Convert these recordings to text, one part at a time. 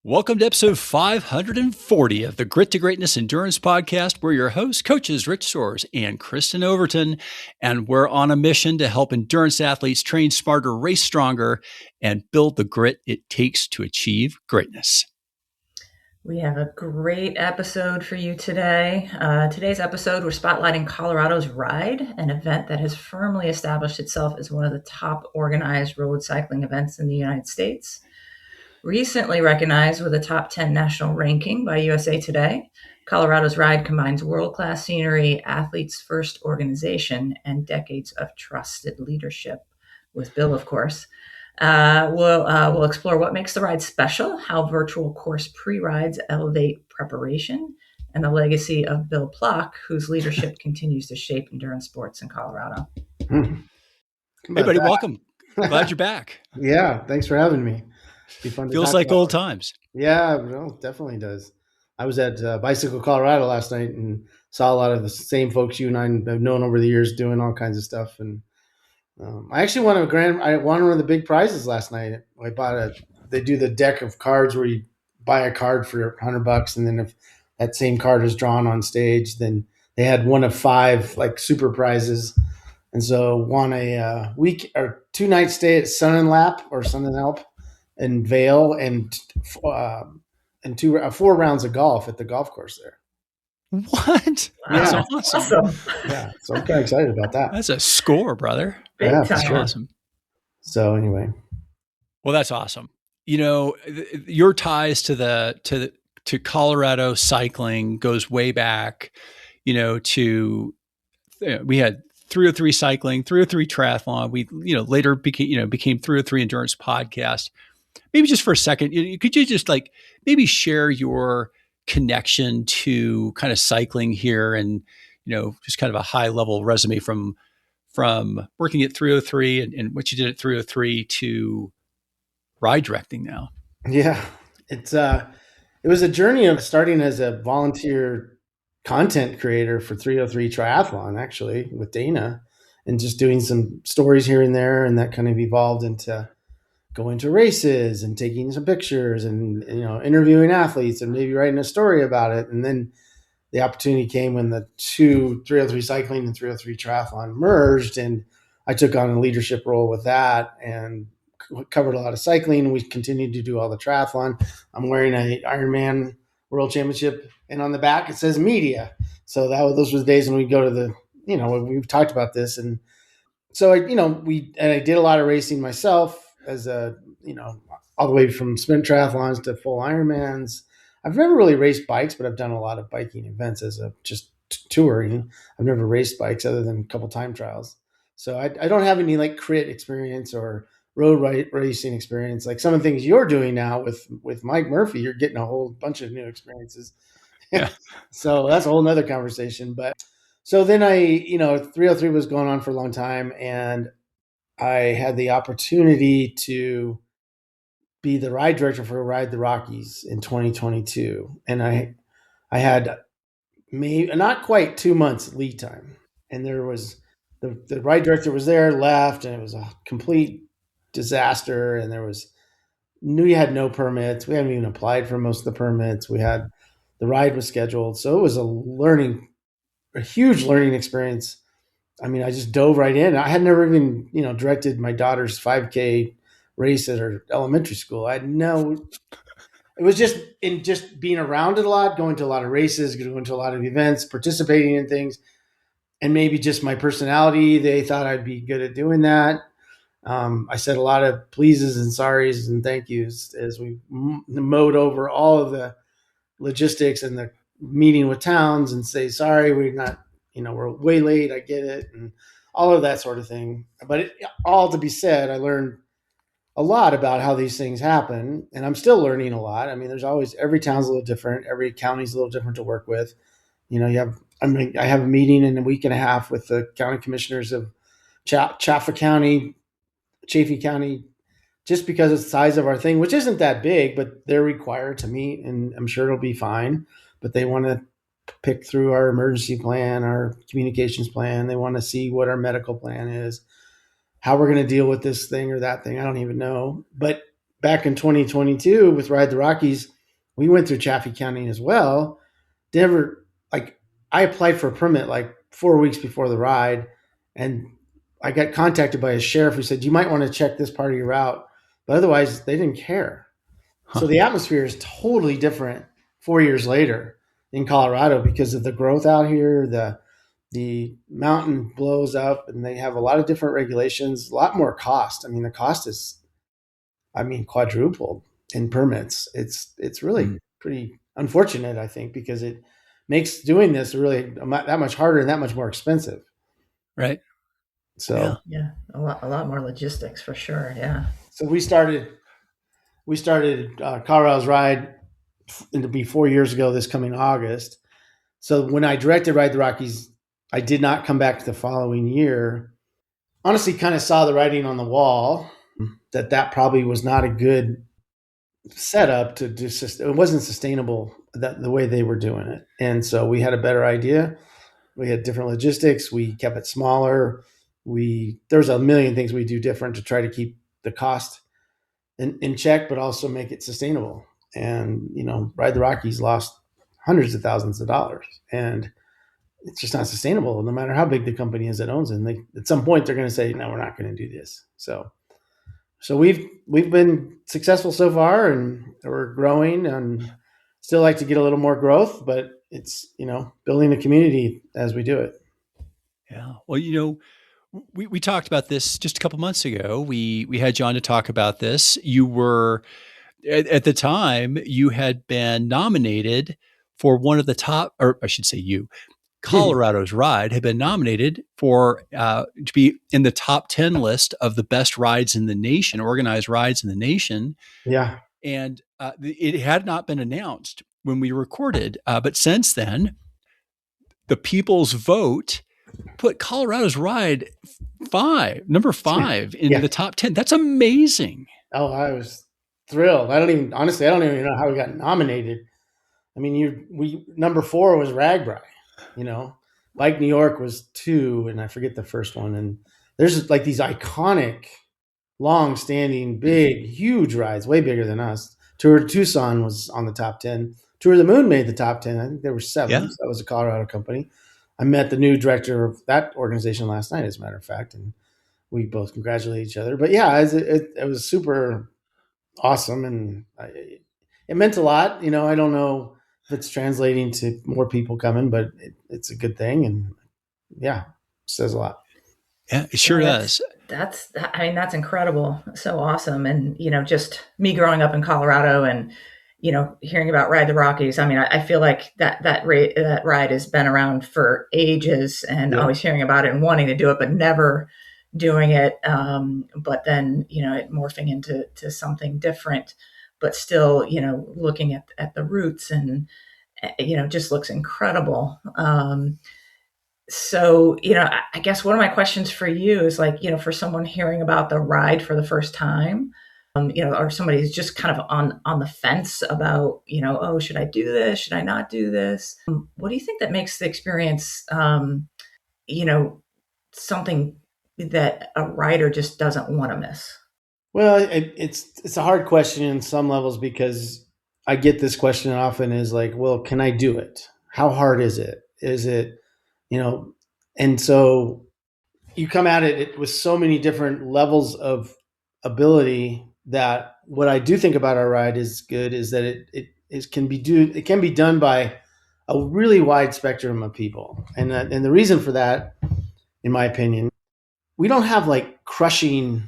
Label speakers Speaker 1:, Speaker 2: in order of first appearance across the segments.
Speaker 1: Welcome to episode 540 of the Grit2Greatness Endurance Podcast. We're your hosts, coaches Rich Soares and Kristen Overton, and we're on a mission to help endurance athletes train smarter, race stronger, and build the grit it takes to achieve greatness.
Speaker 2: We have a great episode for you today. Today's episode, we're spotlighting Colorado's Ride, an event that has firmly established itself as one of the top organized road cycling events in the United States. Recently recognized with a top 10 national ranking by USA Today, Colorado's Ride combines world-class scenery, athletes' first organization, and decades of trusted leadership, with Bill, of course. We'll explore what makes the ride special, how virtual course pre-rides elevate preparation, and the legacy of Bill Plock, whose leadership continues to shape endurance sports in Colorado.
Speaker 1: Hey, buddy, welcome. Glad you're back.
Speaker 3: Yeah, thanks for having me. Be fun to
Speaker 1: Feels like old times.
Speaker 3: Yeah, well, definitely does. I was at Bicycle Colorado last night and saw a lot of the same folks you and I have known over the years doing all kinds of stuff. And I actually won one of the big prizes last night. They do the deck of cards where you buy a card for $100, and then if that same card is drawn on stage, then they had one of 5 like super prizes. And so won a week or 2-night stay at Sun and Help in Vail, and 4 rounds of golf at the golf course there.
Speaker 1: What?
Speaker 2: Wow.
Speaker 1: That's awesome.
Speaker 3: Yeah, so I'm kind of excited about that.
Speaker 1: That's a score, brother.
Speaker 2: Big
Speaker 1: That's
Speaker 2: time.
Speaker 1: awesome.
Speaker 3: So anyway.
Speaker 1: Well, that's awesome. You know, your ties to Colorado cycling goes way back, we had 303 cycling, 303 triathlon. We, later became 303 endurance podcast. Maybe just for a second, could you just maybe share your connection to kind of cycling here, and just kind of a high level resume from working at 303 and what you did at 303 to ride directing now?
Speaker 3: Yeah, it was a journey of starting as a volunteer content creator for 303 triathlon, actually, with Dana, and just doing some stories here and there, and that kind of evolved into going to races and taking some pictures and interviewing athletes and maybe writing a story about it. And then the opportunity came when the two 303 cycling and 303 triathlon merged, and I took on a leadership role with that and covered a lot of cycling. We continued to do all the triathlon. I'm wearing an Ironman World Championship, and on the back it says media. So those were the days when we go to the, we've talked about this. And so I did a lot of racing myself, as all the way from sprint triathlons to full Ironmans. I've never really raced bikes, but I've done a lot of biking events as just touring. I've never raced bikes other than a couple time trials. So I don't have any crit experience or road racing experience. Like some of the things you're doing now with Mike Murphy, you're getting a whole bunch of new experiences.
Speaker 1: Yeah.
Speaker 3: So that's a whole nother conversation. But so then 303 was going on for a long time, and I had the opportunity to be the ride director for Ride the Rockies in 2022. And I had maybe not quite 2 months lead time. And there was the ride director was there, left, and it was a complete disaster. And we had no permits. We hadn't even applied for most of the permits. The ride was scheduled. So it was a huge learning experience. I mean, I just dove right in. I had never even, directed my daughter's 5K race at her elementary school. It was just being around it a lot, going to a lot of races, going to a lot of events, participating in things, and maybe just my personality. They thought I'd be good at doing that. I said a lot of pleases and sorries and thank yous as we mowed over all of the logistics and the meeting with towns and say, sorry, we're not, we're way late. I get it. And all of that sort of thing. But all to be said, I learned a lot about how these things happen, and I'm still learning a lot. I mean, every town's a little different. Every county's a little different to work with. I have a meeting in a week and a half with the county commissioners of Chaffee County, just because of the size of our thing, which isn't that big, but they're required to meet, and I'm sure it'll be fine. But they want to pick through our emergency plan, our communications plan. They want to see what our medical plan is, how we're going to deal with this thing or that thing. I don't even know. But back in 2022 with Ride the Rockies, we went through Chaffee County as well. Denver, like I applied for a permit like 4 weeks before the ride, and I got contacted by a sheriff who said, you might want to check this part of your route. But otherwise, they didn't care. So the atmosphere is totally different 4 years later in Colorado because of the growth out here. The mountain blows up, and they have a lot of different regulations, a lot more cost. I mean, the cost is, quadrupled in permits. It's really pretty unfortunate, I think, because it makes doing this really that much harder and that much more expensive.
Speaker 1: Right.
Speaker 3: So
Speaker 2: yeah, a lot more logistics for sure. Yeah.
Speaker 3: So we started Colorado's Ride to be 4 years ago this coming August. So when I directed Ride the Rockies, I did not come back the following year. Honestly, kind of saw the writing on the wall that probably was not a good setup to do. It wasn't sustainable the way they were doing it. And so we had a better idea. We had different logistics. We kept it smaller. There's a million things we do different to try to keep the cost in check, but also make it sustainable. And, Ride the Rockies lost hundreds of thousands of dollars, and it's just not sustainable no matter how big the company is that owns it. And at some point they're going to say, no, we're not going to do this. So we've been successful so far, and we're growing, and still like to get a little more growth, but it's, building a community as we do it.
Speaker 1: Yeah. Well, we talked about this just a couple months ago. We had John to talk about this. You were at the time you had been nominated for one of the top, or I should say Colorado's Ride had been nominated for to be in the top 10 list of the best rides in the nation, organized rides in the nation.
Speaker 3: Yeah.
Speaker 1: And it had not been announced when we recorded, but since then, the people's vote put Colorado's Ride number 5 in the top 10. That's amazing.
Speaker 3: Oh, I was thrilled. I don't even know how we got nominated. I mean, number 4 was Ragbri, Bike New York was 2, and I forget the first one. And there's like these iconic, long-standing, big, huge rides, way bigger than us. Tour de Tucson was on the top 10. Tour of the Moon made the top 10. I think there were 7. Yeah. So that was a Colorado company. I met the new director of that organization last night, as a matter of fact, and we both congratulated each other. But yeah, it was super awesome, and it meant a lot. I don't know if it's translating to more people coming, but it's a good thing, and yeah, it says a lot.
Speaker 1: Yeah, it sure does.
Speaker 2: That's incredible. So awesome. And, just me growing up in Colorado and, hearing about Ride the Rockies. I feel like that ride has been around for ages, and always hearing about it and wanting to do it, but never doing it. But then, it morphing into something different, but still, looking at the roots, and, just looks incredible. So, I guess one of my questions for you is like, for someone hearing about the ride for the first time, or somebody who's just kind of on the fence about, oh, should I do this? Should I not do this? What do you think that makes the experience, something that a rider just doesn't want to miss?
Speaker 3: Well, it's a hard question in some levels, because I get this question often is like, well, can I do it? How hard is it? Is it, and so you come at it with so many different levels of ability, that what I do think about our ride is good is that it can be done by a really wide spectrum of people. And the reason for that, in my opinion, we don't have like crushing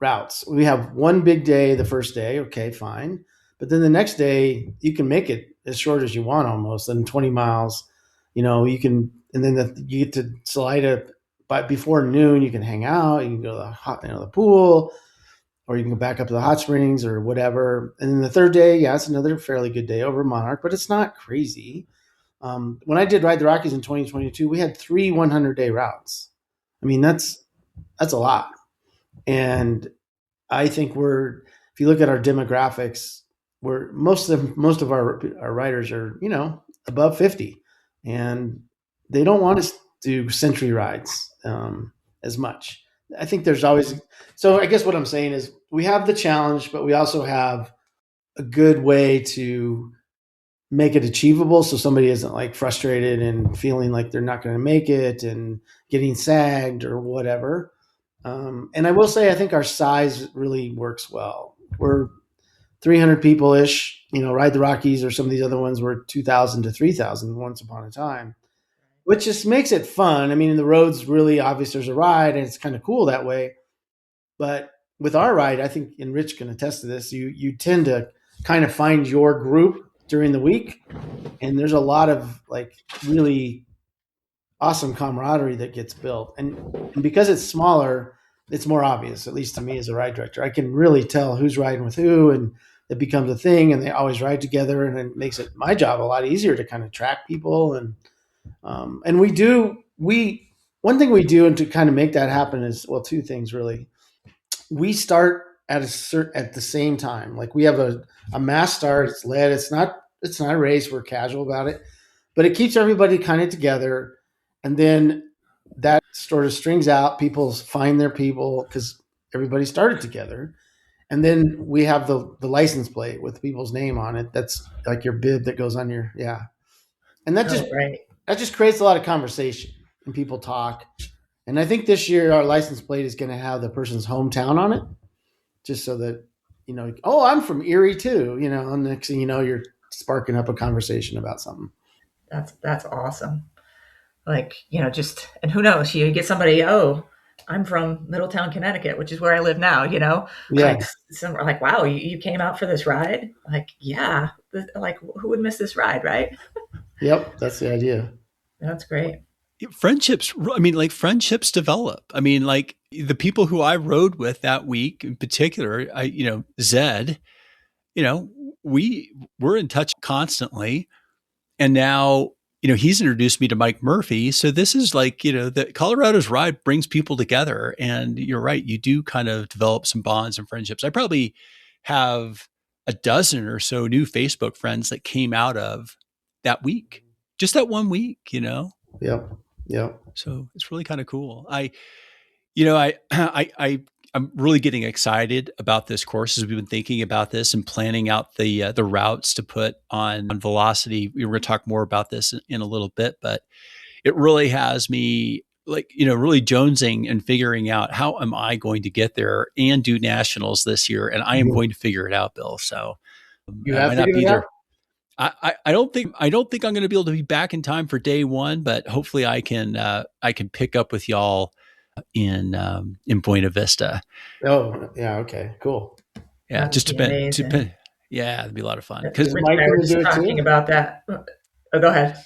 Speaker 3: routes. We have one big day, the first day. Okay, fine. But then the next day you can make it as short as you want, almost, and 20 miles, you can, and then you get to Salida by before noon. You can hang out, you can go to the pool, or you can go back up to the hot springs or whatever. And then the third day, it's another fairly good day over Monarch, but it's not crazy. When I did Ride the Rockies in 2022, we had 3 100-day routes. That's a lot. And I think if you look at our demographics, most of our riders are, above 50, and they don't want to do century rides as much. I think there's always, so I guess what I'm saying is we have the challenge, but we also have a good way to make it achievable. So somebody isn't like frustrated and feeling like they're not going to make it and getting sagged or whatever. And I will say, I think our size really works well. We're 300 people ish, Ride the Rockies or some of these other ones were 2,000 to 3,000 once upon a time, which just makes it fun. I mean, the road's really obvious. There's a ride and it's kind of cool that way. But with our ride, I think, and Rich can attest to this, you tend to kind of find your group during the week. And there's a lot of like really awesome camaraderie that gets built. And because it's smaller, it's more obvious, at least to me as a ride director. I can really tell who's riding with who, and it becomes a thing, and they always ride together, and it makes it my job a lot easier to kind of track people. And one thing we do, and to kind of make that happen is, well, two things really. We start at the same time. Like we have a mass start. It's led. It's not a race. We're casual about it, but it keeps everybody kind of together. And then that sort of strings out. People find their people because everybody started together. And then we have the license plate with people's name on it. That's like your bib that goes on your, yeah. And that just creates a lot of conversation and people talk. And I think this year our license plate is going to have the person's hometown on it, just so that, oh, I'm from Erie too, and next thing you know, you're sparking up a conversation about something.
Speaker 2: That's awesome. Like, and who knows, you get somebody, oh, I'm from Middletown, Connecticut, which is where I live now,
Speaker 3: Yeah.
Speaker 2: Like, wow, you came out for this ride? Like, yeah. Like, who would miss this ride, right?
Speaker 3: Yep. That's the idea.
Speaker 2: That's great.
Speaker 1: Friendships develop. I mean, like the people who I rode with that week in particular, Zed, we're in touch constantly. And now, he's introduced me to Mike Murphy. So this is like, the Colorado's ride brings people together. And you're right. You do kind of develop some bonds and friendships. I probably have a dozen or so new Facebook friends that came out of that week, just that 1 week,
Speaker 3: Yep. Yep.
Speaker 1: So it's really kind of cool. I'm really getting excited about this course as we've been thinking about this and planning out the routes to put on Velocity. We're going to talk more about this in a little bit, but it really has me really jonesing and figuring out how am I going to get there and do nationals this year. And I am going to figure it out, Bill. So
Speaker 3: you have to figure it out?
Speaker 1: I don't think I'm going to be able to be back in time for day one, but hopefully I can pick up with y'all in Buena Vista.
Speaker 3: Oh yeah, okay, cool.
Speaker 1: Yeah, just depend. Yeah, it'd be a lot of fun
Speaker 2: because Mike was talking about that. Oh, go ahead.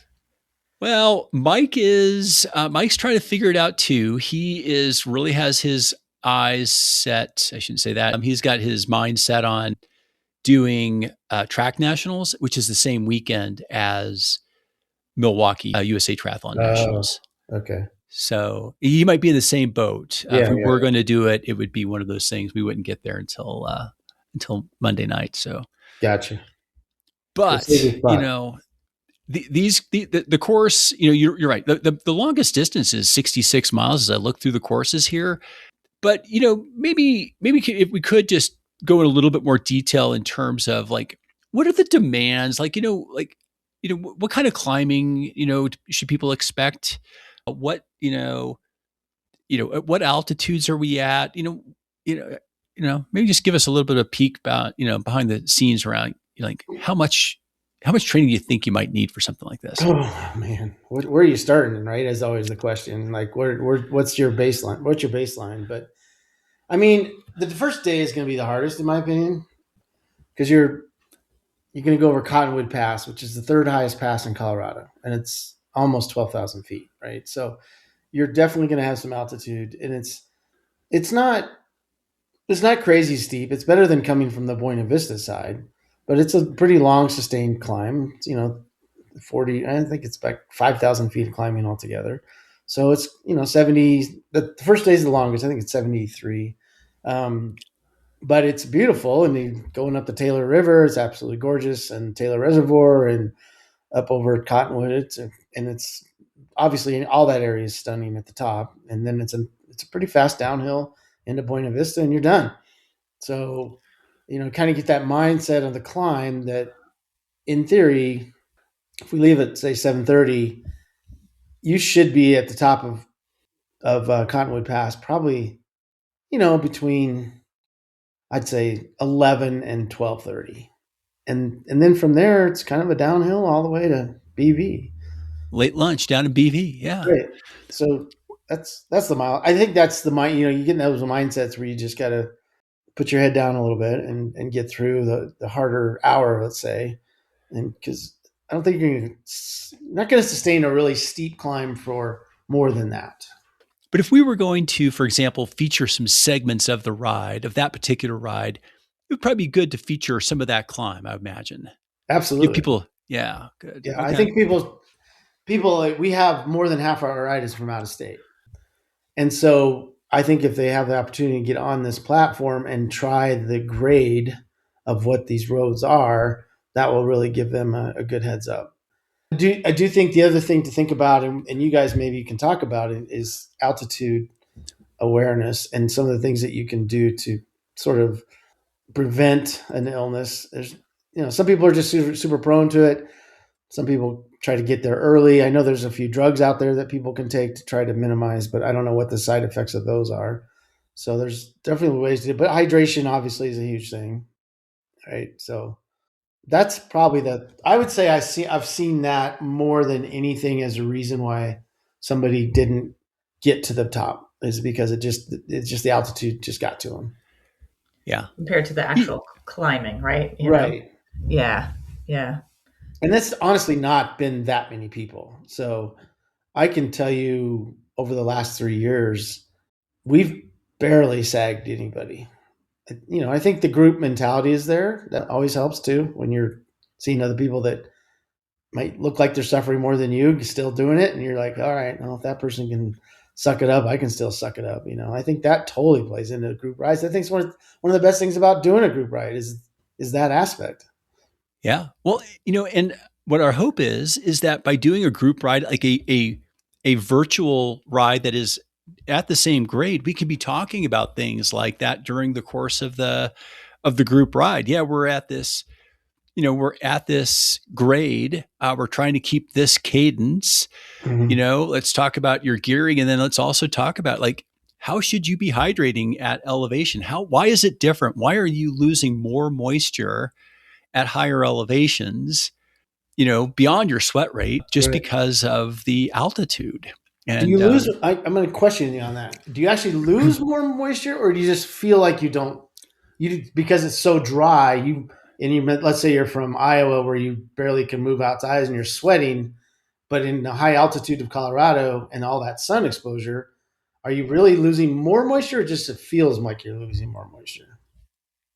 Speaker 1: Well, Mike's trying to figure it out too. He really has his eyes set. I shouldn't say that. He's got his mind set on doing track nationals, which is the same weekend as Milwaukee USA Triathlon Nationals.
Speaker 3: Okay.
Speaker 1: So he might be in the same boat. If we were going to do it, it would be one of those things. We wouldn't get there until Monday night. So
Speaker 3: gotcha.
Speaker 1: But the course, you're right. The longest distance is 66 miles as I look through the courses here. But maybe if we could just go in a little bit more detail in terms of like, what are the demands? Like, what kind of climbing, should people expect? What, at what altitudes are we at? Maybe just give us a little bit of a peek about, behind the scenes around, like how much training do you think you might need for something like this?
Speaker 3: Oh man, where are you starting? Right, is always the question. Like, what's your baseline? What's your baseline? But I mean, the first day is going to be the hardest, in my opinion, because you're going to go over Cottonwood Pass, which is the third highest pass in Colorado, and it's almost 12,000 feet. Right, so you're definitely going to have some altitude, and it's not crazy steep. It's better than coming from the Buena Vista side, but it's a pretty long, sustained climb. It's, 40, I think it's about 5,000 feet of climbing altogether. So it's, 70, the first day is the longest. I think it's 73. But it's beautiful. And going up the Taylor River, it's absolutely gorgeous. And Taylor Reservoir and up over at Cottonwood. It's obviously all that area is stunning at the top. And then it's it's a pretty fast downhill into Buena Vista, and you're done. So, kind of get that mindset of the climb that, in theory, if we leave at say 7:30, you should be at the top of Cottonwood Pass, probably, between, I'd say, 11 and 12:30, and then from there it's kind of a downhill all the way to BV.
Speaker 1: Late lunch down in BV, yeah.
Speaker 3: Right. So that's the mile. I think that's the mind. You get in those mindsets where you just got to put your head down a little bit and get through the harder hour, let's say, and because I don't think you're not going to sustain a really steep climb for more than that.
Speaker 1: But if we were going to, for example, feature some segments of the ride, of that particular ride, it would probably be good to feature some of that climb, I imagine.
Speaker 3: Absolutely.
Speaker 1: People, yeah, good.
Speaker 3: Yeah,
Speaker 1: okay.
Speaker 3: I think people, we have more than half our riders from out of state. And so I think if they have the opportunity to get on this platform and try the grade of what these roads are, that will really give them a good heads up. I do think the other thing to think about, and you guys maybe you can talk about it, is altitude awareness and some of the things that you can do to sort of prevent an illness. There's, some people are just super, super prone to it. Some people try to get there early. I know there's a few drugs out there that people can take to try to minimize, but I don't know what the side effects of those are. So there's definitely ways to do it. But hydration obviously is a huge thing, right? So that's probably I would say I've seen that more than anything as a reason why somebody didn't get to the top, is because it's just the altitude just got to them.
Speaker 1: Yeah.
Speaker 2: Compared to the actual climbing, right?
Speaker 3: Right.
Speaker 2: Yeah. Yeah.
Speaker 3: And that's honestly not been that many people. So I can tell you over the last 3 years, we've barely sagged anybody. I think the group mentality is there. That always helps too, when you're seeing other people that might look like they're suffering more than you still doing it. And you're like, all right, well, if that person can suck it up, I can still suck it up. I think that totally plays into group rides. I think it's one of the best things about doing a group ride is that aspect.
Speaker 1: Yeah. Well, and what our hope is that by doing a group ride, like a virtual ride that is at the same grade, we can be talking about things like that during the course of the group ride. Yeah, we're at this grade. We're trying to keep this cadence. Mm-hmm. Let's talk about your gearing, and then let's also talk about how should you be hydrating at elevation? Why is it different? Why are you losing more moisture at higher elevations, beyond your sweat rate, just because of the altitude? And
Speaker 3: do you lose? I'm going to question you on that. Do you actually lose more moisture, or do you just feel like you don't? Because it's so dry. Let's say you're from Iowa, where you barely can move outside and you're sweating, but in the high altitude of Colorado and all that sun exposure, are you really losing more moisture, or just it feels like you're losing more moisture?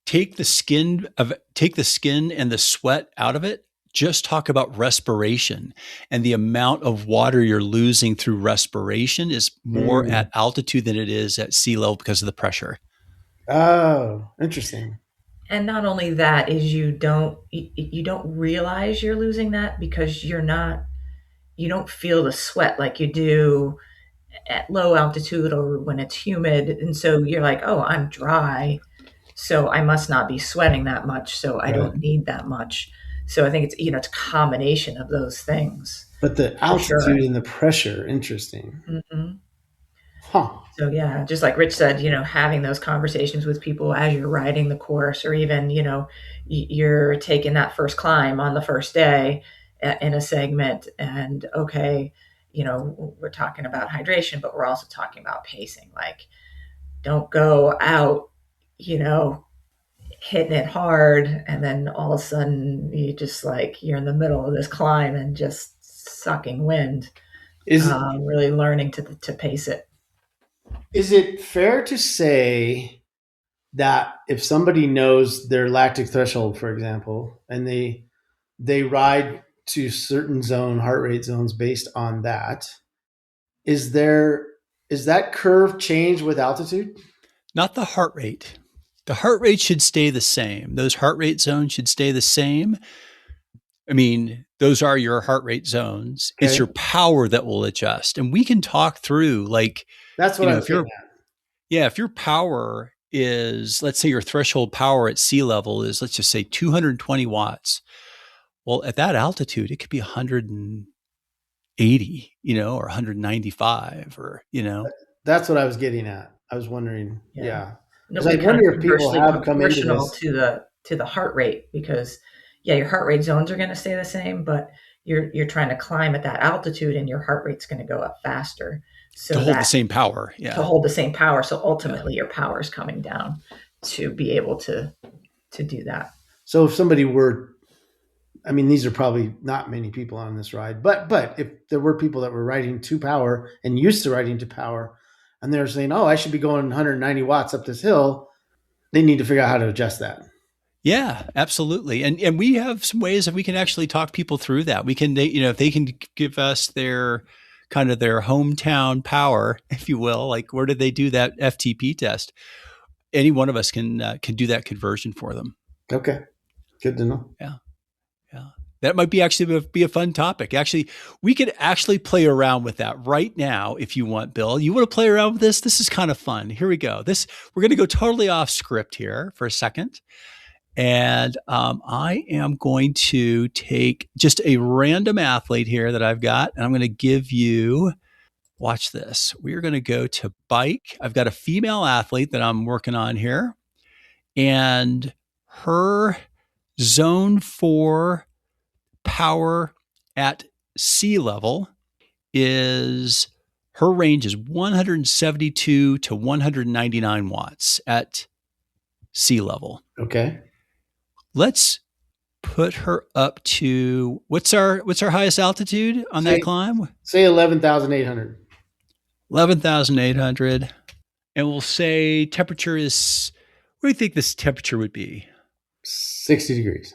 Speaker 1: Take the skin and the sweat out of it. Just talk about respiration, and the amount of water you're losing through respiration is more at altitude than it is at sea level because of the pressure.
Speaker 3: Oh, interesting.
Speaker 2: And not only that, is you don't realize you're losing that because you don't feel the sweat like you do at low altitude or when it's humid. And so you're like, oh, I'm dry, so I must not be sweating that much, so I don't need that much. So I think it's, it's a combination of those things.
Speaker 3: But the altitude and the pressure, interesting.
Speaker 2: Mm-hmm.
Speaker 3: Huh.
Speaker 2: So yeah, just like Rich said, having those conversations with people as you're riding the course, or even, you're taking that first climb on the first day in a segment, and okay, we're talking about hydration, but we're also talking about pacing. Like, don't go out, hitting it hard, and then all of a sudden you just you're in the middle of this climb and just sucking wind. Really learning to pace it.
Speaker 3: Is it fair to say that if somebody knows their lactic threshold, for example, and they ride to certain heart rate zones based on that, is that curve change with altitude?
Speaker 1: Not the heart rate. The heart rate should stay the same. Those heart rate zones should stay the same. I mean, those are your heart rate zones. Okay. It's your power that will adjust. And we can talk through
Speaker 3: that's what I'm
Speaker 1: if you're Yeah. If your power is, let's say your threshold power at sea level is, let's just say 220 watts. Well, at that altitude, it could be 180, or 195 or,
Speaker 3: That's what I was getting at. I was wondering. Yeah.
Speaker 2: It'll
Speaker 3: Because
Speaker 2: be
Speaker 3: I
Speaker 2: kind of
Speaker 3: wonder if people
Speaker 2: inversely
Speaker 3: have come into
Speaker 2: proportional
Speaker 3: this.
Speaker 2: to the heart rate, because your heart rate zones are going to stay the same, but you're trying to climb at that altitude and your heart rate's going to go up faster. So
Speaker 1: to hold the same power. Yeah.
Speaker 2: To hold the same power. So ultimately your power is coming down to be able to do that.
Speaker 3: So if somebody were, I mean, these are probably not many people on this ride, but if there were people that were riding to power and used to riding to power, and they're saying, oh, I should be going 190 watts up this hill, they need to figure out how to adjust that.
Speaker 1: Yeah, absolutely. And we have some ways that we can actually talk people through that. We can, if they can give us their kind of their hometown power, if you will, like where did they do that FTP test? Any one of us can do that conversion for them.
Speaker 3: Okay. Good to know.
Speaker 1: Yeah. That might be actually be a fun topic. Actually, we could actually play around with that right now if you want, Bill. You want to play around with this? This is kind of fun. Here we go. We're going to go totally off script here for a second. And I am going to take just a random athlete here that I've got, and I'm going to give you, watch this. We're going to go to bike. I've got a female athlete that I'm working on here, and her zone 4 power at sea level is, her range is 172 to 199 watts at sea level.
Speaker 3: Okay.
Speaker 1: Let's put her up to, what's our highest altitude on that climb?
Speaker 3: Say 11,800.
Speaker 1: 11,800. And we'll say temperature is, what do you think this temperature would be?
Speaker 3: 60 degrees.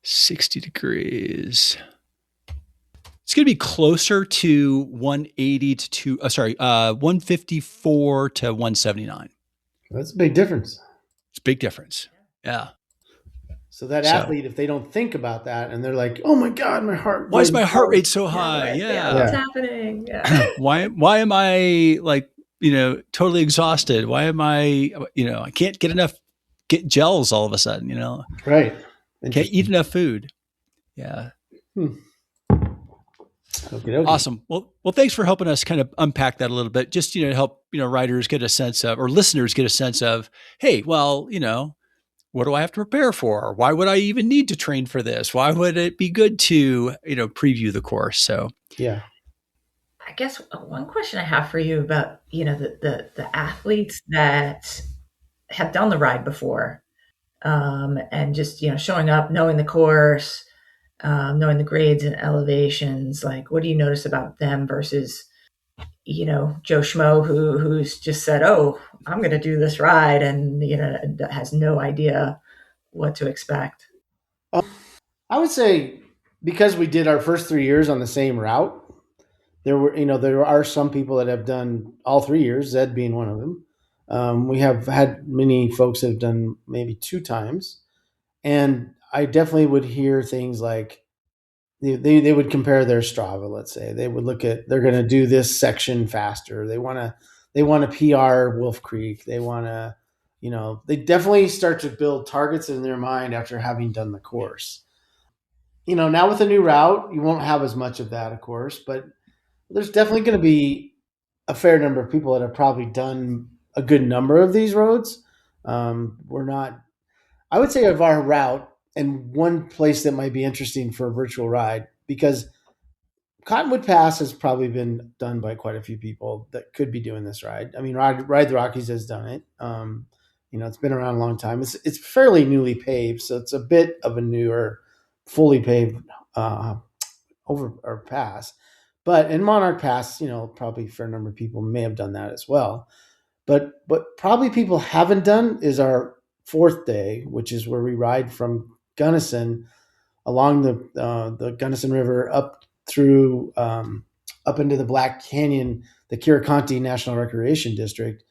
Speaker 1: 60 degrees. It's going to be closer to 180 to 154 to 179.
Speaker 3: That's a big difference.
Speaker 1: It's a big difference. Yeah.
Speaker 3: So that athlete, if they don't think about that and they're like, oh my God, my heart.
Speaker 1: Why is my heart rate so high? Yeah.
Speaker 2: What's happening? Yeah.
Speaker 1: Why am I totally exhausted? Why am I can't get gels all of a sudden,
Speaker 3: Right.
Speaker 1: Can't eat enough food. Yeah.
Speaker 3: Okay.
Speaker 1: Awesome. Well, thanks for helping us kind of unpack that a little bit, just, to help, riders get a sense of, or listeners get a sense of, hey, well, what do I have to prepare for? Why would I even need to train for this? Why would it be good to, preview the course? So,
Speaker 3: yeah.
Speaker 2: I guess one question I have for you about, the athletes that have done the ride before, and just, showing up, knowing the course, knowing the grades and elevations, like what do you notice about them versus, Joe Schmo who's just said, oh, I'm going to do this ride and, has no idea what to expect?
Speaker 3: I would say because we did our first 3 years on the same route, there are some people that have done all 3 years, Zed being one of them. We have had many folks that have done maybe 2 times. And I definitely would hear things like they would compare their Strava, let's say. They would look at, they're going to do this section faster. They want to PR Wolf Creek. They want to, they definitely start to build targets in their mind after having done the course. Now with a new route, you won't have as much of that, of course, but there's definitely going to be a fair number of people that have probably done a good number of these roads. I would say of our route, and one place that might be interesting for a virtual ride, because Cottonwood Pass has probably been done by quite a few people that could be doing this ride. I mean, Ride the Rockies has done it. It's been around a long time. It's fairly newly paved, so it's a bit of a newer, fully paved over or pass. But in Monarch Pass, probably a fair number of people may have done that as well. But probably people haven't done is our 4th day, which is where we ride from Gunnison along the Gunnison River up through up into the Black Canyon, the Kirakanti National Recreation District,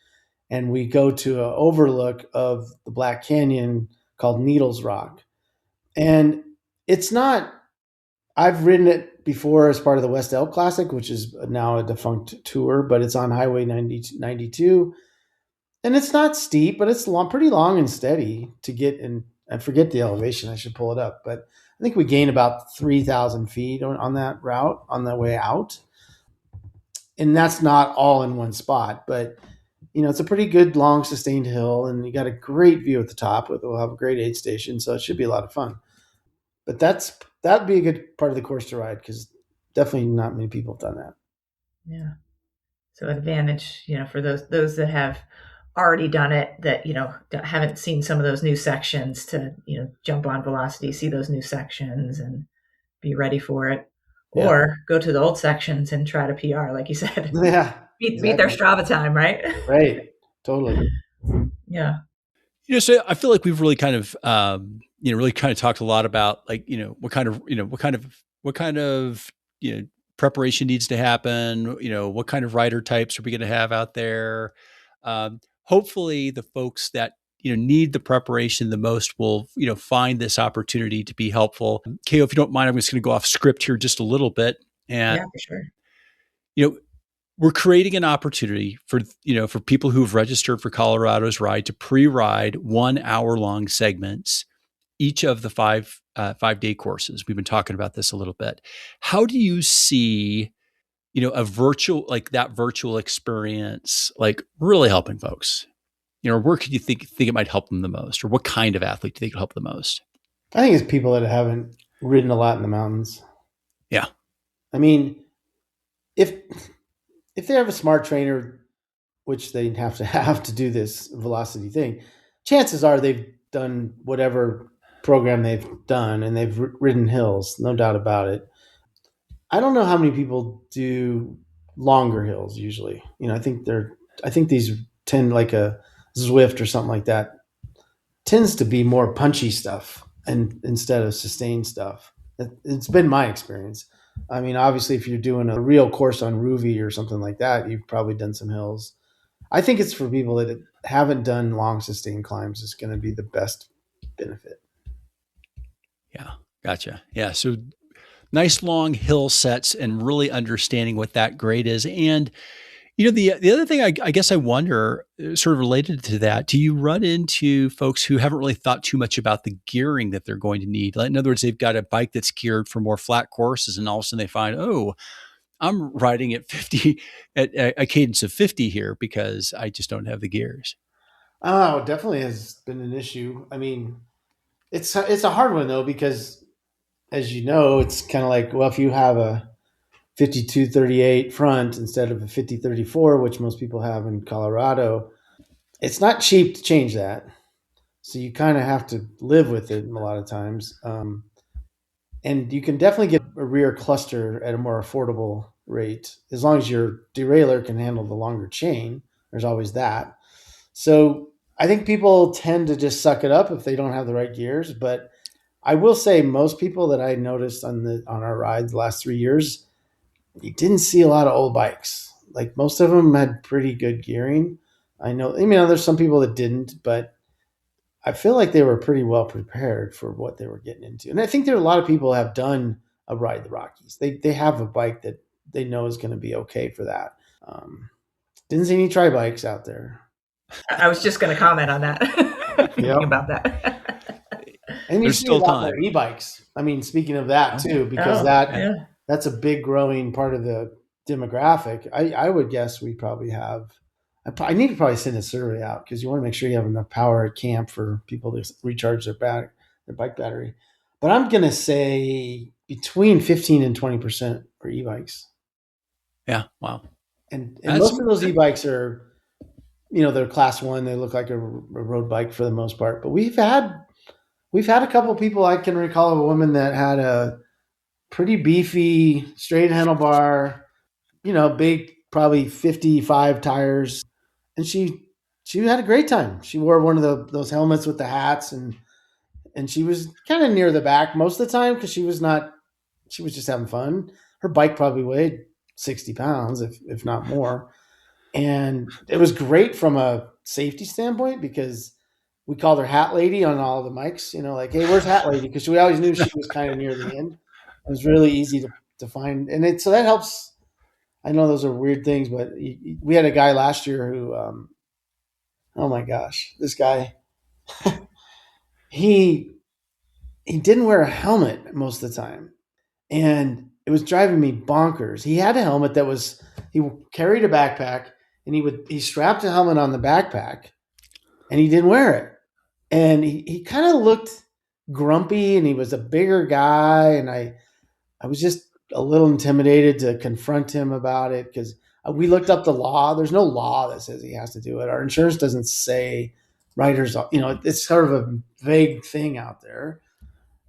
Speaker 3: and we go to an overlook of the Black Canyon called Needles Rock. And it's not, I've ridden it before as part of the West Elk Classic, which is now a defunct tour, but it's on Highway 92. And it's not steep, but it's pretty long and steady to get in. I forget the elevation. I should pull it up. But I think we gain about 3,000 feet on that route on the way out. And that's not all in one spot, but it's a pretty good long sustained hill, and you got a great view at the top. We'll have a great aid station, so it should be a lot of fun. But that'd be a good part of the course to ride, because definitely not many people have done that.
Speaker 2: Yeah. So advantage, for those that have already done it, that, haven't seen some of those new sections, to, jump on Velocity, see those new sections and be ready for it. Yeah. Or go to the old sections and try to PR, like you said.
Speaker 3: Yeah.
Speaker 2: Beat their Strava time, right?
Speaker 3: Right. Totally.
Speaker 2: Yeah.
Speaker 1: So I feel like we've really kind of, really kind of talked a lot about, like, what kind of, preparation needs to happen, what kind of rider types are we going to have out there? Hopefully the folks that, need the preparation the most will, find this opportunity to be helpful. Keo, if you don't mind, I'm just going to go off script here just a little bit. And,
Speaker 2: yeah, for sure.
Speaker 1: We're creating an opportunity for people who've registered for Colorado's Ride to pre-ride 1 hour long segments, each of the 5-day courses. We've been talking about this a little bit. How do you see, a virtual, like that virtual experience, like really helping folks? Where could you think it might help them the most, or what kind of athlete do you think will help the most?
Speaker 3: I think it's people that haven't ridden a lot in the mountains.
Speaker 1: Yeah.
Speaker 3: I mean, if they have a smart trainer, which they have to do this Velocity thing, chances are they've done whatever program they've done, and they've ridden hills, no doubt about it. I don't know how many people do longer hills usually. I think these tend, like a Zwift or something like that, tends to be more punchy stuff and instead of sustained stuff. It's been my experience. I mean, obviously, if you're doing a real course on Ruby or something like that, you've probably done some hills. I think it's for people that haven't done long sustained climbs is going to be the best benefit.
Speaker 1: Yeah, gotcha. Yeah, so nice long hill sets and really understanding what that grade is. And, the other thing I guess I wonder, sort of related to that, do you run into folks who haven't really thought too much about the gearing that they're going to need? Like, in other words, they've got a bike that's geared for more flat courses, and all of a sudden they find, oh, I'm riding at 50 at a cadence of 50 here because I just don't have the gears.
Speaker 3: Oh, definitely has been an issue. I mean, it's a hard one though, because as you know, it's kind of like, well, if you have a 52-38 front instead of a 50-34, which most people have in Colorado, it's not cheap to change that. So you kind of have to live with it a lot of times. And you can definitely get a rear cluster at a more affordable rate, as long as your derailleur can handle the longer chain. There's always that. So I think people tend to just suck it up if they don't have the right gears. But I will say most people that I noticed on our ride the last 3 years, you didn't see a lot of old bikes. Like, most of them had pretty good gearing. I mean, there's some people that didn't, but I feel like they were pretty well prepared for what they were getting into. And I think there are a lot of people who have done a Ride the Rockies. They have a bike that they know is going to be okay for that. Didn't see any tri-bikes out there.
Speaker 2: I was just going to comment on that. Thinking about that.
Speaker 3: And you see a lot more e-bikes. I mean, speaking of that too, because that's a big growing part of the demographic. I would guess we probably have. I need to probably send a survey out, because you want to make sure you have enough power at camp for people to recharge their bike battery. But I'm going to say between 15 and 20% are e-bikes.
Speaker 1: Yeah. Wow.
Speaker 3: And most of those e-bikes are, they're class 1. They look like a road bike for the most part. But we've had a couple of people. I can recall a woman that had a pretty beefy straight handlebar, big, probably 55 tires. And she had a great time. She wore one of those helmets with the hats, and she was kind of near the back most of the time, because she was just having fun. Her bike probably weighed 60 pounds, if not more. And it was great from a safety standpoint, because we called her Hat Lady on all the mics, like, hey, where's Hat Lady? Because we always knew she was kind of near the end. It was really easy to find, and so that helps. I know those are weird things, but we had a guy last year who, oh my gosh, this guy, he didn't wear a helmet most of the time, and it was driving me bonkers. He had a helmet he carried a backpack, and he strapped a helmet on the backpack, and he didn't wear it, and he kind of looked grumpy, and he was a bigger guy, and I was just a little intimidated to confront him about it because we looked up the law. There's no law that says he has to do it. Our insurance doesn't say riders, it's sort of a vague thing out there.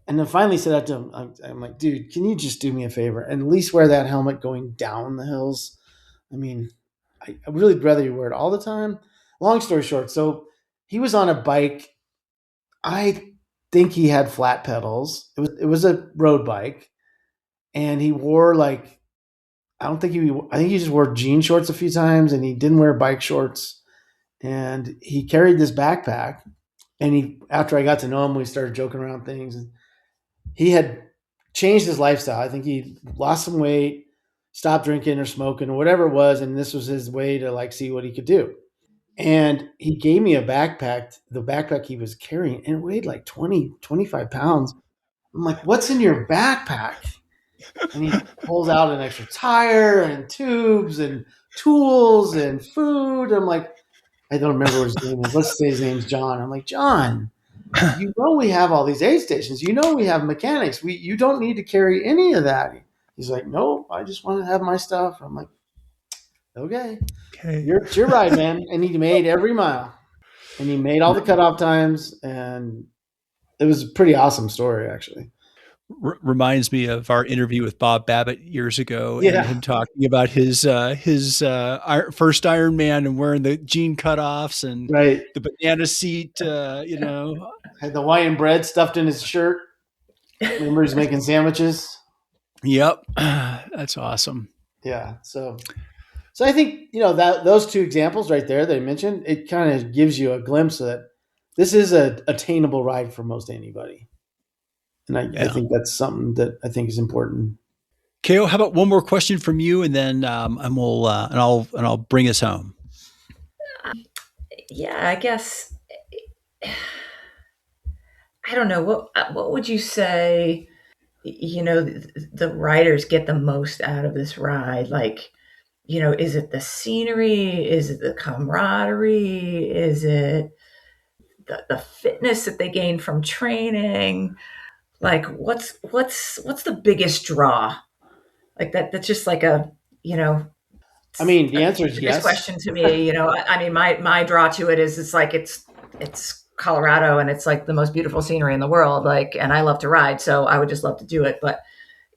Speaker 3: And then finally said that to him, I'm like, dude, can you just do me a favor and at least wear that helmet going down the hills? I mean, I really would rather you wear it all the time. Long story short, so he was on a bike. I think he had flat pedals. It was a road bike. And he wore I think he just wore jean shorts a few times, and he didn't wear bike shorts. And he carried this backpack, and after I got to know him, we started joking around things, and he had changed his lifestyle. I think he lost some weight, stopped drinking or smoking or whatever it was. And this was his way to see what he could do. And he gave me a backpack, the backpack he was carrying, and it weighed 20, 25 pounds. I'm like, what's in your backpack? And he pulls out an extra tire and tubes and tools and food. I'm like, I don't remember what his name is. Let's say his name's John. I'm like, John, we have all these aid stations. We have mechanics. You don't need to carry any of that. He's like, no, I just want to have my stuff. I'm like, okay. It's your ride, man. And he made every mile. And he made all the cutoff times. And it was a pretty awesome story, actually.
Speaker 1: Reminds me of our interview with Bob Babbitt years ago, and him talking about his first Ironman and wearing the jean cutoffs and the banana seat, had
Speaker 3: the Hawaiian bread stuffed in his shirt. Remember, he's making sandwiches.
Speaker 1: Yep, that's awesome.
Speaker 3: Yeah, so I think that those two examples right there that I mentioned, it kind of gives you a glimpse of that this is an attainable ride for most anybody. And I think that's something that I think is important.
Speaker 1: Ko, how about one more question from you, and then I'll bring us home.
Speaker 2: Yeah, I guess I don't know what would you say? The riders get the most out of this ride. Is it the scenery? Is it the camaraderie? Is it the fitness that they gain from training? What's the biggest draw? That's just the
Speaker 3: answer is yes.
Speaker 2: Question to me, my draw to it is it's Colorado, and it's the most beautiful scenery in the world. And I love to ride, so I would just love to do it. But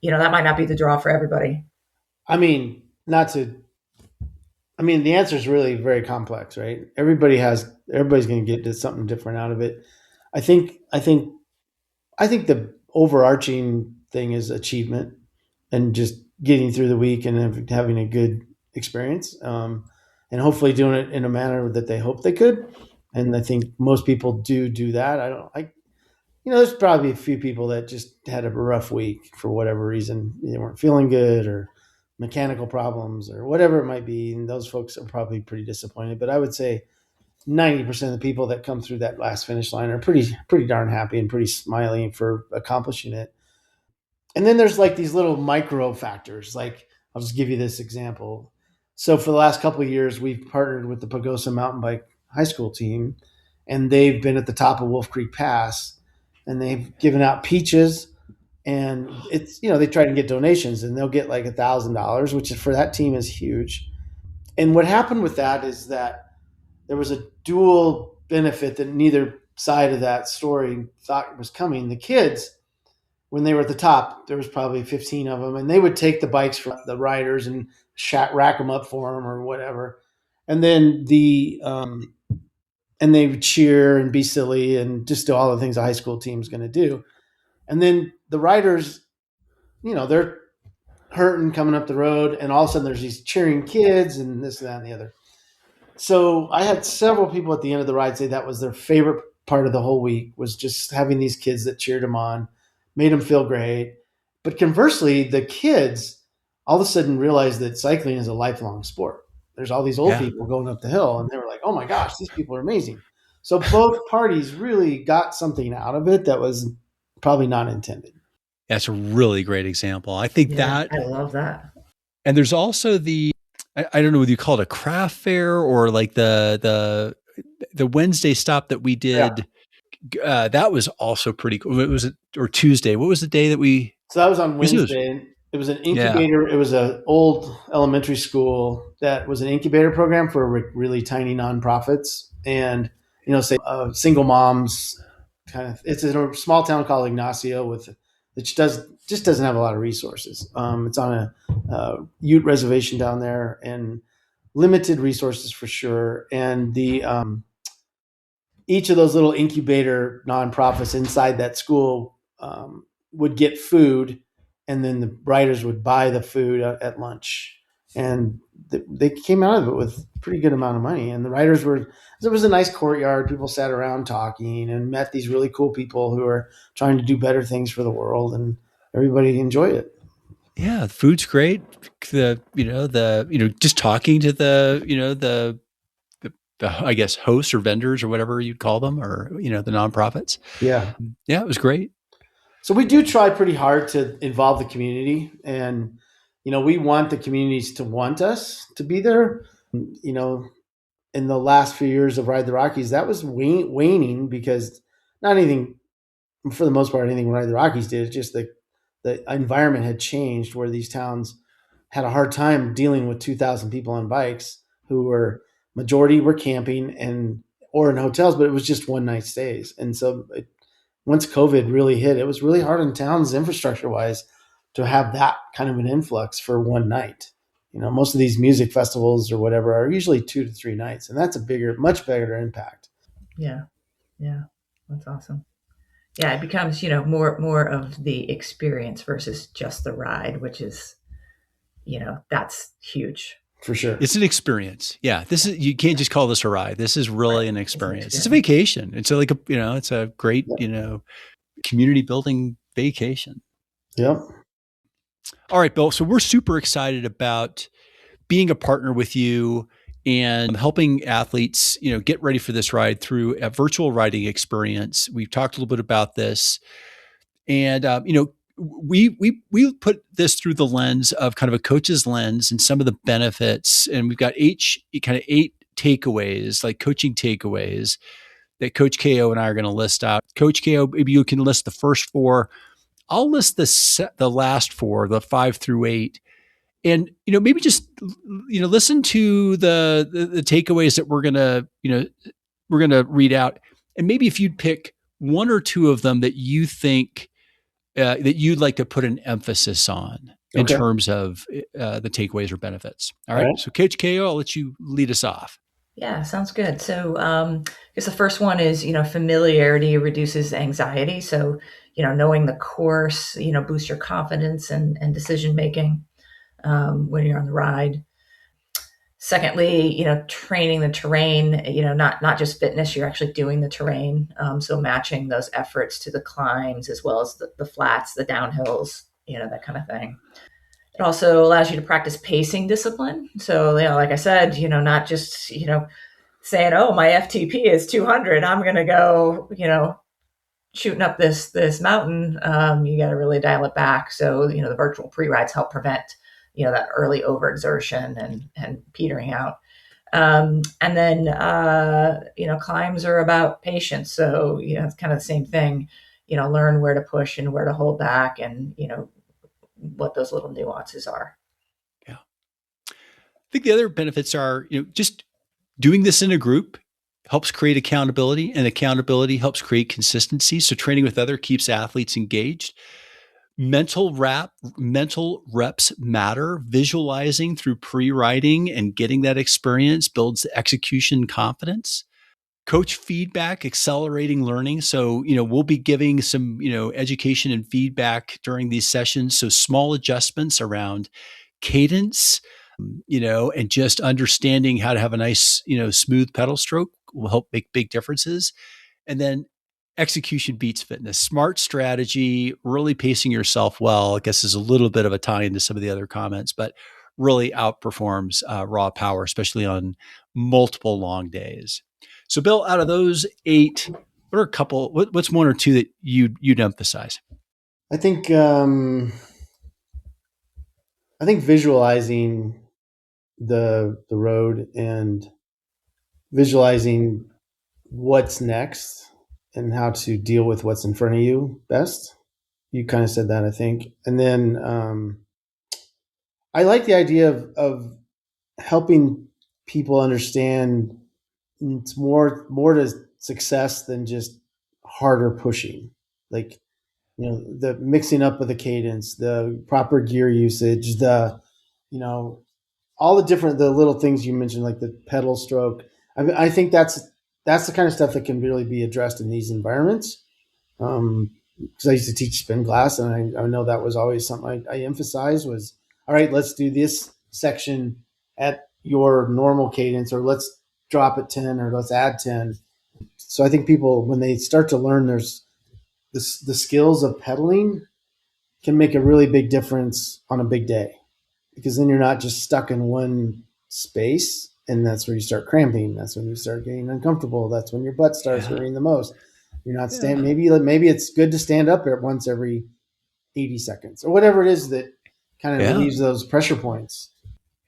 Speaker 2: that might not be the draw for everybody.
Speaker 3: The answer is really very complex, right? Everybody's going to get something different out of it. I think the overarching thing is achievement and just getting through the week and having a good experience, and hopefully doing it in a manner that they hope they could. And I think most people do that. There's probably a few people that just had a rough week for whatever reason. They weren't feeling good or mechanical problems or whatever it might be. And those folks are probably pretty disappointed. But I would say 90% of the people that come through that last finish line are pretty darn happy and pretty smiling for accomplishing it. And then there's these little micro factors. I'll just give you this example. So for the last couple of years, we've partnered with the Pagosa mountain bike high school team, and they've been at the top of Wolf Creek Pass, and they've given out peaches, and it's, they try to get donations, and they'll get $1,000, which for that team is huge. And what happened with that is that there was a dual benefit that neither side of that story thought was coming. The kids, when they were at the top, there was probably 15 of them, and they would take the bikes from the riders and rack them up for them or whatever. And then and they would cheer and be silly and just do all the things a high school team's going to do. And then the riders, they're hurting coming up the road, and all of a sudden there's these cheering kids and this, that, and the other. So I had several people at the end of the ride say that was their favorite part of the whole week, was just having these kids that cheered them on, made them feel great. But conversely, the kids all of a sudden realized that cycling is a lifelong sport. There's all these old people going up the hill, and they were like, oh my gosh, these people are amazing. So both parties really got something out of it that was probably not intended.
Speaker 1: That's a really great example. I think that
Speaker 2: I love that.
Speaker 1: And there's also I don't know whether you call it a craft fair or like the Wednesday stop that we did. Yeah. That was also pretty cool. Or Tuesday. What was the day that we?
Speaker 3: So that was on Wednesday. It was an incubator. Yeah. It was an old elementary school that was an incubator program for really tiny nonprofits. And, say single moms kind of, it's in a small town called Ignacio which just doesn't have a lot of resources. It's on a Ute reservation down there and limited resources for sure. And each of those little incubator nonprofits inside that school would get food, and then the riders would buy the food at lunch. And they came out of it with a pretty good amount of money. And the riders there was a nice courtyard. People sat around talking and met these really cool people who are trying to do better things for the world, and everybody enjoyed it.
Speaker 1: Yeah, the food's great. Just talking to the I guess hosts or vendors or whatever you'd call them, or the nonprofits.
Speaker 3: Yeah,
Speaker 1: it was great. So
Speaker 3: we do try pretty hard to involve the community, and we want the communities to want us to be there. In the last few years of Ride the Rockies, that was waning because not anything, for the most part, anything Ride the Rockies did. It's just the environment had changed where these towns had a hard time dealing with 2,000 people on bikes who majority were camping or in hotels, but it was just one night stays. And so once COVID really hit, it was really hard on towns infrastructure wise to have that kind of an influx for one night. Most of these music festivals or whatever are usually 2 to 3 nights, and that's much bigger impact.
Speaker 2: Yeah. That's awesome. Yeah, it becomes, more of the experience versus just the ride, which is, that's huge.
Speaker 3: For sure.
Speaker 1: It's an experience. Yeah. You can't just call this a ride. This is really an experience. It's a vacation. It's like it's a great, community building vacation.
Speaker 3: Yep.
Speaker 1: All right, Bill. So we're super excited about being a partner with you and helping athletes, get ready for this ride through a virtual riding experience. We've talked a little bit about this, and we put this through the lens of kind of a coach's lens and some of the benefits, and we've got eight takeaways, like coaching takeaways, that Coach KO and I are going to list out. Coach KO, maybe you can list the first 4. I'll list the last 4, the 5 through 8. And, maybe just, listen to the takeaways that we're going to read out. And maybe if you'd pick 1 or 2 of them that you think that you'd like to put an emphasis on in terms of the takeaways or benefits. All right. So Coach KO, I'll let you lead us off.
Speaker 2: Yeah, sounds good. So I guess the first one is, familiarity reduces anxiety. So, knowing the course, boosts your confidence and decision-making when you're on the ride. Secondly, training the terrain, not just fitness, you're actually doing the terrain. So matching those efforts to the climbs as well as the flats, the downhills, that kind of thing. It also allows you to practice pacing discipline. So, like I said, not just, saying, oh, my FTP is 200. I'm going to go, shooting up this mountain. You got to really dial it back. So, the virtual pre-rides help prevent, that early overexertion and petering out. And then, climbs are about patience. So, it's kind of the same thing, learn where to push and where to hold back and, what those little nuances are.
Speaker 1: Yeah. I think the other benefits are, just doing this in a group helps create accountability, and accountability helps create consistency. So training with others keeps athletes engaged. Mental reps matter. Visualizing through pre-riding and getting that experience builds execution confidence. Coach feedback, accelerating learning. So, we'll be giving some, education and feedback during these sessions. So small adjustments around cadence, and just understanding how to have a nice, smooth pedal stroke will help make big differences. And then execution beats fitness. Smart strategy, really pacing yourself well, I guess is a little bit of a tie into some of the other comments, but really outperforms raw power, especially on multiple long days. So Bill, out of those 8, what are a couple, what's one or two that you'd emphasize?
Speaker 3: I think visualizing the road and visualizing what's next and how to deal with what's in front of you best. You kind of said that, I think. And then I like the idea of helping people understand it's more to success than just harder pushing. Like, the mixing up of the cadence, the proper gear usage, all the little things you mentioned, like the pedal stroke. I think that's the kind of stuff that can really be addressed in these environments. Because I used to teach spin class, and I know that was always something I emphasized was, all right, let's do this section at your normal cadence, or let's drop at 10, or let's add 10. So I think people, when they start to learn there's the skills of pedaling, can make a really big difference on a big day, because then you're not just stuck in one space, and that's where you start cramping. That's when you start getting uncomfortable. That's when your butt starts hurting the most. You're not standing. Maybe it's good to stand up once every 80 seconds or whatever it is that kind of relieves those pressure points.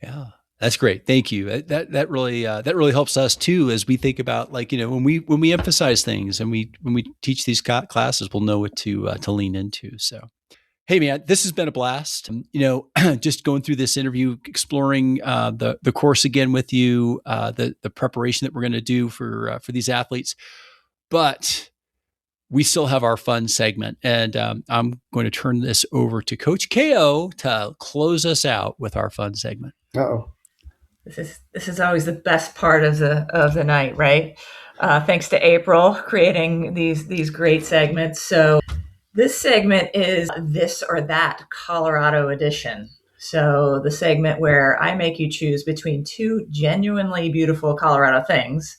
Speaker 1: Yeah. That's great. Thank you. That really helps us too, as we think about, like, when we emphasize things and when we teach these classes, we'll know what to lean into. So, hey man, this has been a blast. Just going through this interview, exploring the course again with you, the preparation that we're going to do for these athletes, but we still have our fun segment, and I'm going to turn this over to Coach KO to close us out with our fun segment.
Speaker 3: Uh-oh.
Speaker 2: This is always the best part of the night, right? Thanks to April creating these great segments. So this segment is This or That Colorado edition. So the segment where I make you choose between 2 genuinely beautiful Colorado things,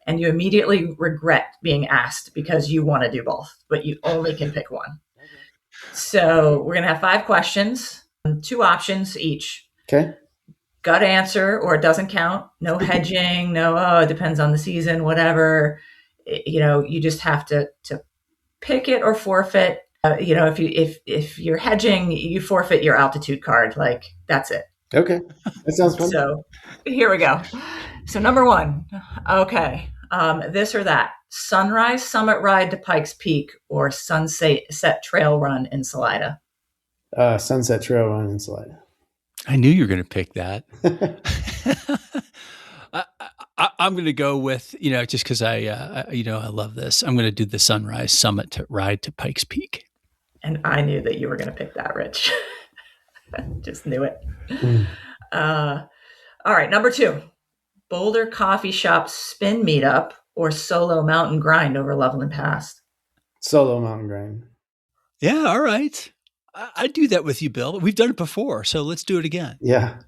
Speaker 2: and you immediately regret being asked because you want to do both, but you only can pick one. So we're going to have 5 questions, 2 options each.
Speaker 3: Okay.
Speaker 2: Gut answer, or it doesn't count. No hedging. No, it depends on the season, whatever. You just have to pick it or forfeit. If you're hedging, you forfeit your altitude card. Like, that's it.
Speaker 3: Okay. That sounds fun.
Speaker 2: So here we go. So number 1. Okay. This or that: sunrise summit ride to Pikes Peak or sunset trail run in Salida?
Speaker 3: Sunset trail run in Salida.
Speaker 1: I knew you were going to pick that. I'm going to go with, just because I love this. I'm going to do the sunrise summit ride to Pikes Peak.
Speaker 2: And I knew that you were going to pick that, Rich. Just knew it. All right, number 2: Boulder Coffee Shop spin meetup or solo mountain grind over Loveland Pass?
Speaker 3: Solo mountain grind.
Speaker 1: Yeah, all right. I'd do that with you, Bill. We've done it before, so let's do it again.
Speaker 3: Yeah.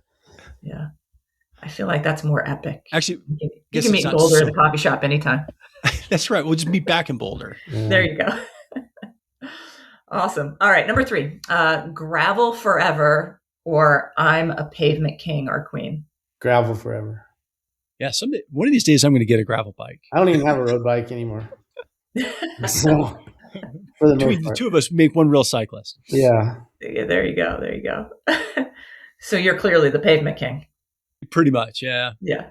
Speaker 2: Yeah. I feel like that's more epic.
Speaker 1: Actually,
Speaker 2: you can meet Boulder at the coffee shop anytime.
Speaker 1: That's right. We'll just meet back in Boulder.
Speaker 3: Yeah.
Speaker 2: There you go. Awesome. All right, number 3: gravel forever or I'm a pavement king or queen?
Speaker 3: Gravel forever.
Speaker 1: Yeah, one of these days I'm going to get a gravel bike.
Speaker 3: I don't even have a road bike anymore. So, for the
Speaker 1: Between the two of us, make one real cyclist.
Speaker 3: Yeah.
Speaker 2: There you go. So you're clearly the pavement king.
Speaker 1: Pretty much, yeah.
Speaker 2: Yeah.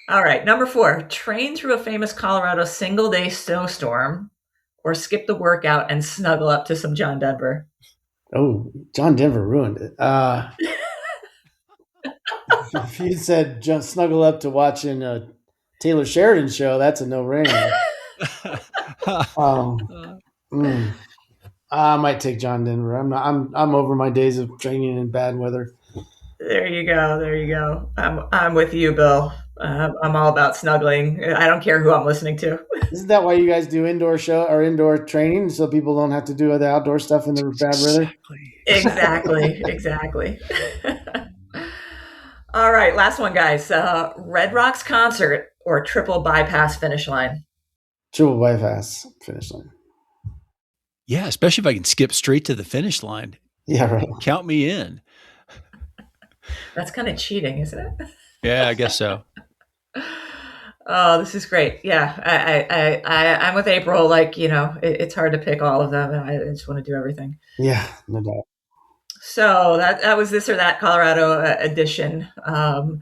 Speaker 2: All right, number 4: train through a famous Colorado single-day snowstorm or skip the workout and snuggle up to some John Denver?
Speaker 3: Oh, John Denver ruined it. If you said snuggle up to watching a Taylor Sheridan show, that's a no-brainer. I might take John Denver. I'm over my days of training in bad weather.
Speaker 2: There you go. I'm with you, Bill. I'm all about snuggling. I don't care who I'm listening to.
Speaker 3: Isn't that why you guys do indoor show or indoor training, so people don't have to do the outdoor stuff in the bad weather?
Speaker 2: Exactly. All right, last one, guys. Red Rocks concert or triple bypass finish line?
Speaker 3: triple bypass finish line.
Speaker 1: Yeah, especially if I can skip straight to the finish line.
Speaker 3: Yeah, right.
Speaker 1: Count me in.
Speaker 2: That's kind of cheating, isn't it?
Speaker 1: Yeah, I guess so.
Speaker 2: Oh, this is great. Yeah, I'm with April. Like, it's hard to pick all of them, and I just want to do everything.
Speaker 3: Yeah, no doubt.
Speaker 2: So that was This or That Colorado edition. 5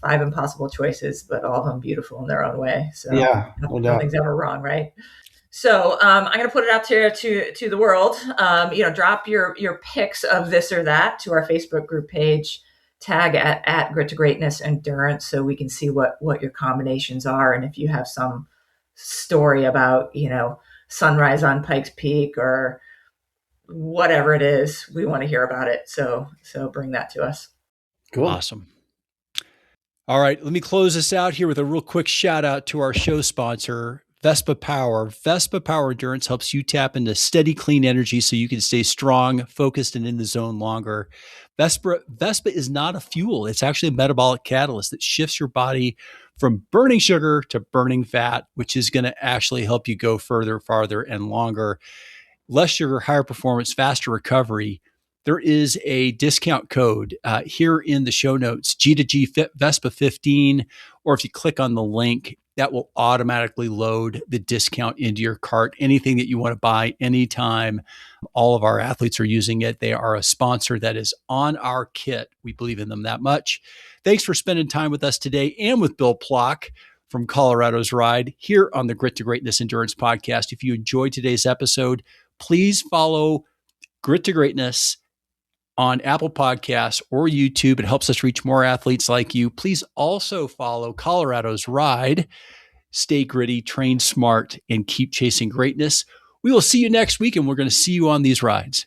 Speaker 2: impossible choices, but all of them beautiful in their own way. So
Speaker 3: yeah, no doubt.
Speaker 2: Nothing's ever wrong, right? So I'm going to put it out there to the world. Drop your picks of this or that to our Facebook group page. Tag at Grit2Greatness Endurance so we can see what your combinations are, and if you have some story about sunrise on Pikes Peak or whatever it is, we want to hear about it. So bring that to us.
Speaker 3: Cool.
Speaker 1: Awesome. All right, let me close this out here with a real quick shout out to our show sponsor, Vespa Power. Vespa Power Endurance helps you tap into steady, clean energy so you can stay strong, focused, and in the zone longer. Vespa is not a fuel. It's actually a metabolic catalyst that shifts your body from burning sugar to burning fat, which is going to actually help you go further, farther, and longer. Less sugar, higher performance, faster recovery. There is a discount code here in the show notes, G2G Vespa 15, or if you click on the link, that will automatically load the discount into your cart. Anything that you want to buy anytime, all of our athletes are using it. They are a sponsor that is on our kit. We believe in them that much. Thanks for spending time with us today and with Bill Plock from Colorado's Ride here on the Grit2Greatness Endurance Podcast. If you enjoyed today's episode, please follow Grit2Greatness on Apple Podcasts or YouTube. It helps us reach more athletes like you. Please also follow Colorado's Ride. Stay gritty, train smart, and keep chasing greatness. We will see you next week, and we're going to see you on these rides.